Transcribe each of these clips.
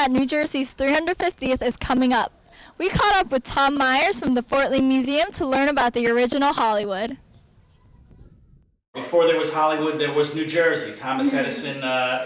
that New Jersey's 350th is coming up. We caught up with Tom Myers from the Fort Lee Museum to learn about the original Hollywood. Before there was Hollywood, there was New Jersey. Thomas Edison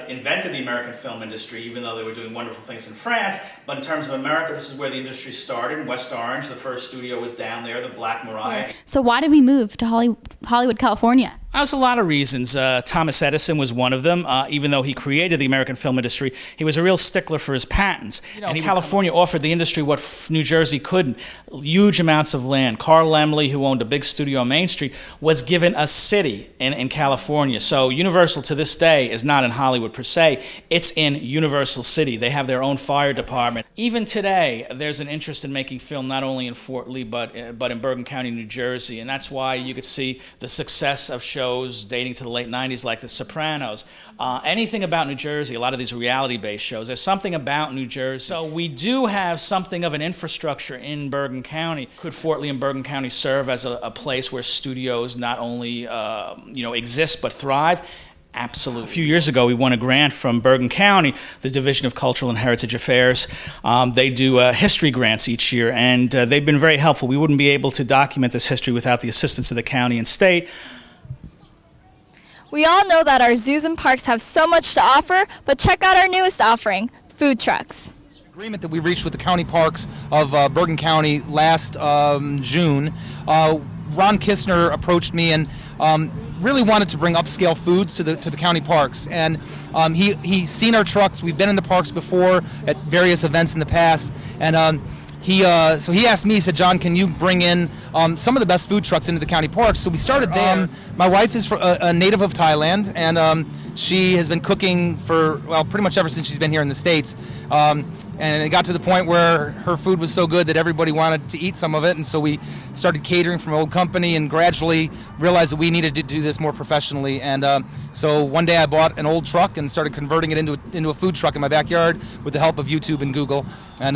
invented the American film industry, even though they were doing wonderful things in France. But in terms of America, this is where the industry started. In West Orange, the first studio was down there, the Black Mariah. So why did we move to Hollywood, California? There's a lot of reasons. Thomas Edison was one of them. Even though he created the American film industry, he was a real stickler for his patents. And California offered the industry what New Jersey couldn't. Huge amounts of land. Carl Laemmle, who owned a big studio on Main Street, was given a city in California. So Universal to this day is not in Hollywood per se. It's in Universal City. They have their own fire department. Even today, there's an interest in making film not only in Fort Lee, but in Bergen County, New Jersey. And that's why you could see the success of shows dating to the late 90s like The Sopranos. Anything about New Jersey, a lot of these reality-based shows, there's something about New Jersey. So we do have something of an infrastructure in Bergen County. Could Fort Lee and Bergen County serve as a place where studios not only exist but thrive? Absolutely. A few years ago, we won a grant from Bergen County, the Division of Cultural and Heritage Affairs. They do history grants each year, and they've been very helpful. We wouldn't be able to document this history without the assistance of the county and state. We all know that our zoos and parks have so much to offer, but check out our newest offering, food trucks. Agreement that we reached with the county parks of Bergen County last June. Ron Kistner approached me and really wanted to bring upscale foods to the county parks, and he's seen our trucks. We've been in the parks before at various events in the past, and so he asked me. He said, "John, can you bring in some of the best food trucks into the county parks?" So we started there. My wife is a native of Thailand, and she has been cooking for pretty much ever since she's been here in the States. And it got to the point where her food was so good that everybody wanted to eat some of it, and so we started catering from an old company and gradually realized that we needed to do this more professionally. And so one day I bought an old truck and started converting it into a food truck in my backyard with the help of YouTube and Google. And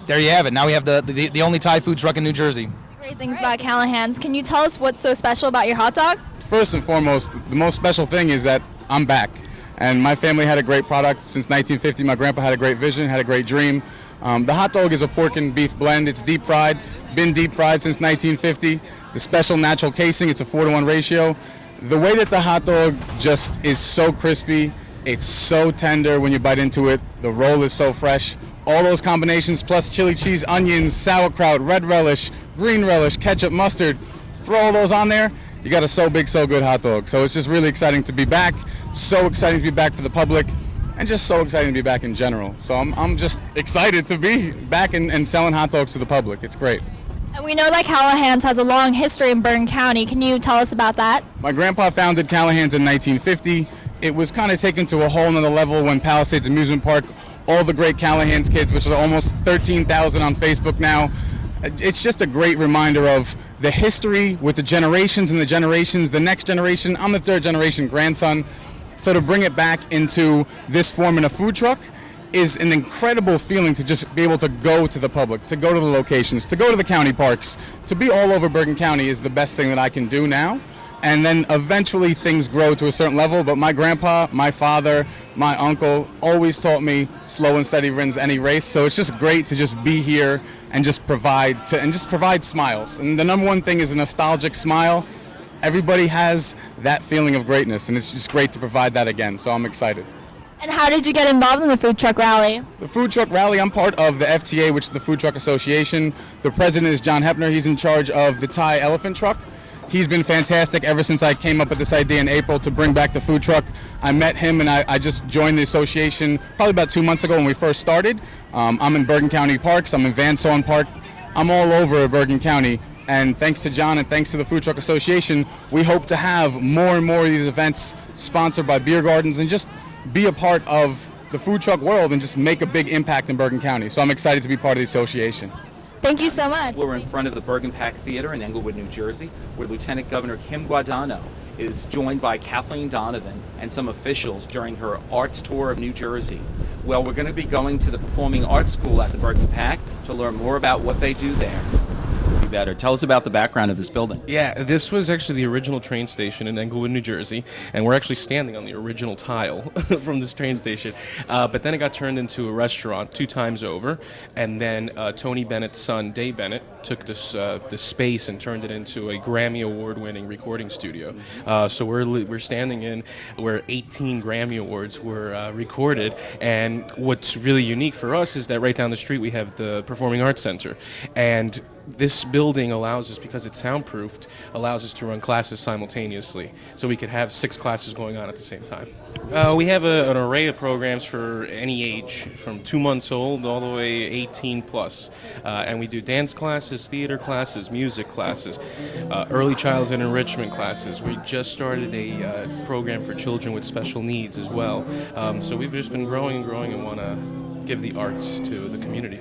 there you have it. Now we have the only Thai food truck in New Jersey. Great things about Callahan's. Can you tell us what's so special about your hot dogs? First and foremost, the most special thing is that I'm back. And my family had a great product since 1950. My grandpa had a great vision, had a great dream. The hot dog is a pork and beef blend. It's deep fried, been deep fried since 1950. The special natural casing, it's a 4-to-1 ratio. The way that the hot dog just is so crispy, it's so tender when you bite into it. The roll is so fresh. All those combinations plus chili cheese, onions, sauerkraut, red relish, green relish, ketchup, mustard. Throw all those on there, you got a so big, so good hot dog. So it's just really exciting to be back. So exciting to be back for the public, and just so exciting to be back in general. So I'm just excited to be back and selling hot dogs to the public. It's great. And we know that Callahan's has a long history in Bergen County. Can you tell us about that? My grandpa founded Callahan's in 1950. It was kind of taken to a whole nother level when Palisades Amusement Park, all the great Callahan's kids, which is almost 13,000 on Facebook now. It's just a great reminder of the history with the generations and the generations, the next generation. I'm the third generation grandson. So to bring it back into this form in a food truck is an incredible feeling, to just be able to go to the public, to go to the locations, to go to the county parks, to be all over Bergen County is the best thing that I can do now. And then eventually things grow to a certain level, but my grandpa, my father, my uncle always taught me slow and steady wins any race. So it's just great to just be here and just provide smiles. And the number one thing is a nostalgic smile. Everybody has that feeling of greatness, and it's just great to provide that again, so I'm excited. And how did you get involved in the food truck rally? The food truck rally, I'm part of the FTA, which is the Food Truck Association. The president is John Hepner. He's in charge of the Thai elephant truck. He's been fantastic ever since I came up with this idea in April to bring back the food truck. I met him and I just joined the association probably about 2 months ago when we first started. I'm in Bergen County Parks. I'm in Van Saun Park. I'm all over Bergen County. And thanks to John and thanks to the Food Truck Association, we hope to have more and more of these events sponsored by beer gardens and just be a part of the food truck world and just make a big impact in Bergen County. So I'm excited to be part of the association. Thank you so much. We're in front of the Bergen PAC Theater in Englewood, New Jersey, where Lieutenant Governor Kim Guadagno is joined by Kathleen Donovan and some officials during her arts tour of New Jersey. Well, we're going to be going to the Performing Arts School at the Bergen PAC to learn more about what they do there. Jersey better. Tell us about the background of this building. Yeah, this was actually the original train station in Englewood, New Jersey, and we're actually standing on the original tile from this train station. But then it got turned into a restaurant 2 times over, and then Tony Bennett's son, Dave Bennett, took this space and turned it into a Grammy Award-winning recording studio. So we're standing in where 18 Grammy Awards were recorded, and what's really unique for us is that right down the street we have the Performing Arts Center, and this building allows us, because it's soundproofed, allows us to run classes simultaneously. So we could have 6 classes going on at the same time. We have an array of programs for any age, from 2 months old all the way 18 plus. And we do dance classes, theater classes, music classes, early childhood enrichment classes. We just started a program for children with special needs as well. So we've just been growing and growing and want to give the arts to the community.